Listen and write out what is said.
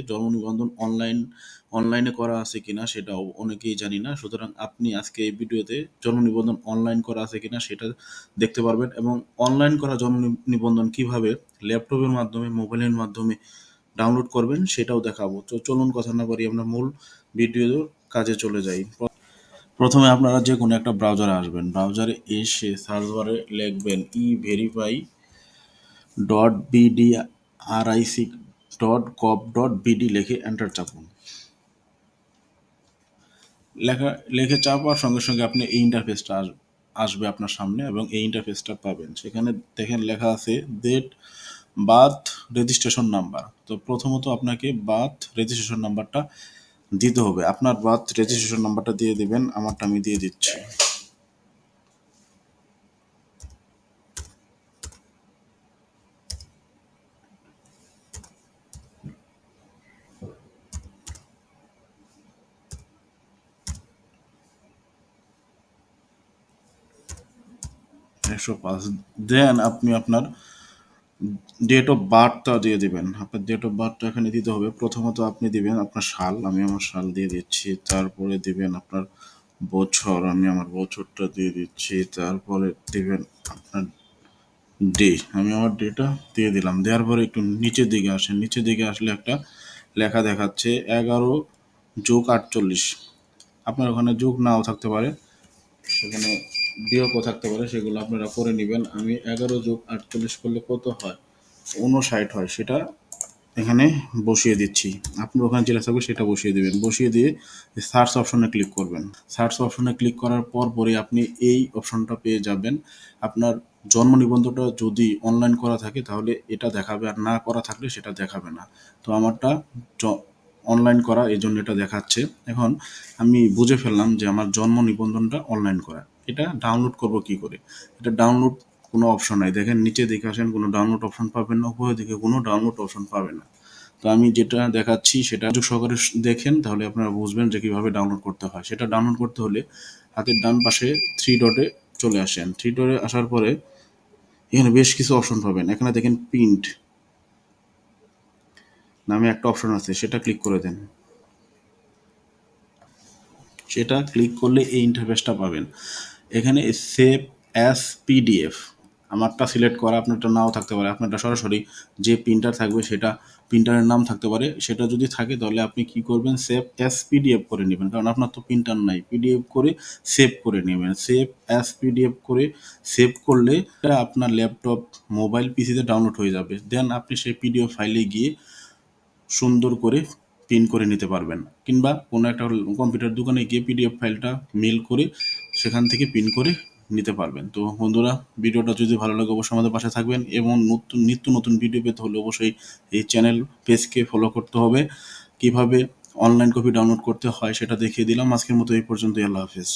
জন্ম নিবন্ধন অনলাইনে করা আছে কিনা সেটাও অনেকেই জানি না। সুতরাং আপনি আজকে এই ভিডিওতে জন্ম নিবন্ধন অনলাইন করা আছে কিনা সেটা দেখতে পারবেন এবং অনলাইন করা জন্ম নিবন্ধন কিভাবে ল্যাপটপের মাধ্যমে মোবাইলের মাধ্যমে ডাউনলোড করবেন সেটাও দেখাবো। তো চলুন কথা না বাড়িয়ে আমরা মূল ভিডিও কাজে চলে যাই। প্রথমে আপনারা যে কোনো একটা ব্রাউজারে আসবেন, ব্রাউজারে এসে সার্চ বারে লিখবেন verify.bdric.gov.bd লিখে এন্টার চাপুন। লিখে চাপার সঙ্গে সঙ্গে আপনি এই ইন্টারফেসটা আসবে আপনার সামনে এবং এই ইন্টারফেসটা পাবেন। সেখানে দেখেন লেখা আছে বার্থ রেজিস্ট্রেশন নাম্বার। তো প্রথমত আপনাকে বার্থ রেজিস্ট্রেশন নাম্বারটা দিতে হবে। আপনার বার্থ রেজিস্ট্রেশন নাম্বারটা দিয়ে দিবেন। আমারটা আমি দিয়ে দিচ্ছি। দেন আপনি আপনার ডেট অফ বার্থটা দিয়ে দিবেন। আপনার ডেট অফ বার্থটা এখানে দিতে হবে। প্রথমত আপনি দিবেন আপনার সাল, আমি আমার সাল দিয়ে দিচ্ছি। তারপরে দিবেন আপনার বছর, আমি আমার বছরটা দিয়ে দিচ্ছি। তারপরে দিবেন আপনার ডে, আমি আমার ডেটা দিয়ে দিলাম। দেওয়ার পরে একটু নিচের দিকে আসেন। নিচের দিকে আসলে একটা লেখা দেখাচ্ছে 11+48। আপনার ওখানে যোগ নাও থাকতে পারে, সেখানে বিয়োগও থাকতে পারে, সেগুলো আপনারা করে নেবেন। আমি 11+48 করলে কত হয়, 59 হয়, সেটা এখানে বসিয়ে দিচ্ছি। আপনার ওখানে যেটা থাকবে সেটা বসিয়ে দেবেন। বসিয়ে দিয়ে সার্চ অপশনে ক্লিক করবেন। সার্চ অপশনে ক্লিক করার পরে আপনি এই অপশনটা পেয়ে যাবেন। আপনার জন্ম নিবন্ধনটা যদি অনলাইন করা থাকে তাহলে এটা দেখাবে, আর না করা থাকলে সেটা দেখাবে না। তো আমারটা অনলাইন করা, এই জন্য এটা দেখাচ্ছে। এখন আমি বুঝে ফেললাম যে আমার জন্ম নিবন্ধনটা অনলাইন করা। এটা ডাউনলোড করব কি করে? এটা ডাউনলোড কোনো অপশন নাই। দেখেন নিচে দিকে আসেন, কোনো ডাউনলোড অপশন পাবেন না। উপরের দিকে কোনো ডাউনলোড অপশন পাবেন না। তো আমি যেটা দেখাচ্ছি সেটা মনোযোগ সহকারে দেখেন, তাহলে আপনারা বুঝবেন যে কীভাবে ডাউনলোড করতে হয়। সেটা ডাউনলোড করতে হলে হাতের ডান পাশে 3 ডটে চলে আসেন। 3 ডটে আসার পরে এখানে বেশ কিছু অপশন পাবেন। এখানে দেখেন প্রিন্ট নামে একটা অপশন আছে, সেটা ক্লিক করে দেন। সেটা ক্লিক করলে এই ইন্টারফেসটা পাবেন। এখানে সেভ অ্যাজ পিডিএফ আমারটা সিলেক্ট করা, আপনারটা নাও থাকতে পারে। আপনারটা সরাসরি যে প্রিন্টার থাকবে সেটা প্রিন্টারের নাম থাকতে পারে। সেটা যদি থাকে তাহলে আপনি কি করবেন, সেভ অ্যাজ পিডিএফ করে নেবেন, কারণ আপনার তো প্রিন্টার নাই। পিডিএফ করে সেভ করে নেবেন। সেভ অ্যাজ পিডিএফ করে সেভ করলে এটা আপনার ল্যাপটপ, মোবাইল, পিসিতে ডাউনলোড হয়ে যাবে। দেন আপনি সেই পিডিএফ ফাইলে গিয়ে সুন্দর করে প্রিন্ট করে নিতে পারবেন, কিংবা কোনো একটা কম্পিউটার দোকানে গিয়ে পিডিএফ ফাইলটা মেল করে সেখান থেকে প্রিন্ট করে নিতে পারবেন। তো বন্ধুরা, ভিডিওটা যদি ভালো লাগে অবশ্যই আমাদের পাশে থাকবেন এবং নিত্য নতুন ভিডিও পেতে হলে অবশ্যই এই চ্যানেল পেজকে ফলো করতে হবে। কিভাবে অনলাইন কপি ডাউনলোড করতে হয় সেটা দেখিয়ে দিলাম। আজকের মতো এই পর্যন্তই। আল্লাহ হাফেজ।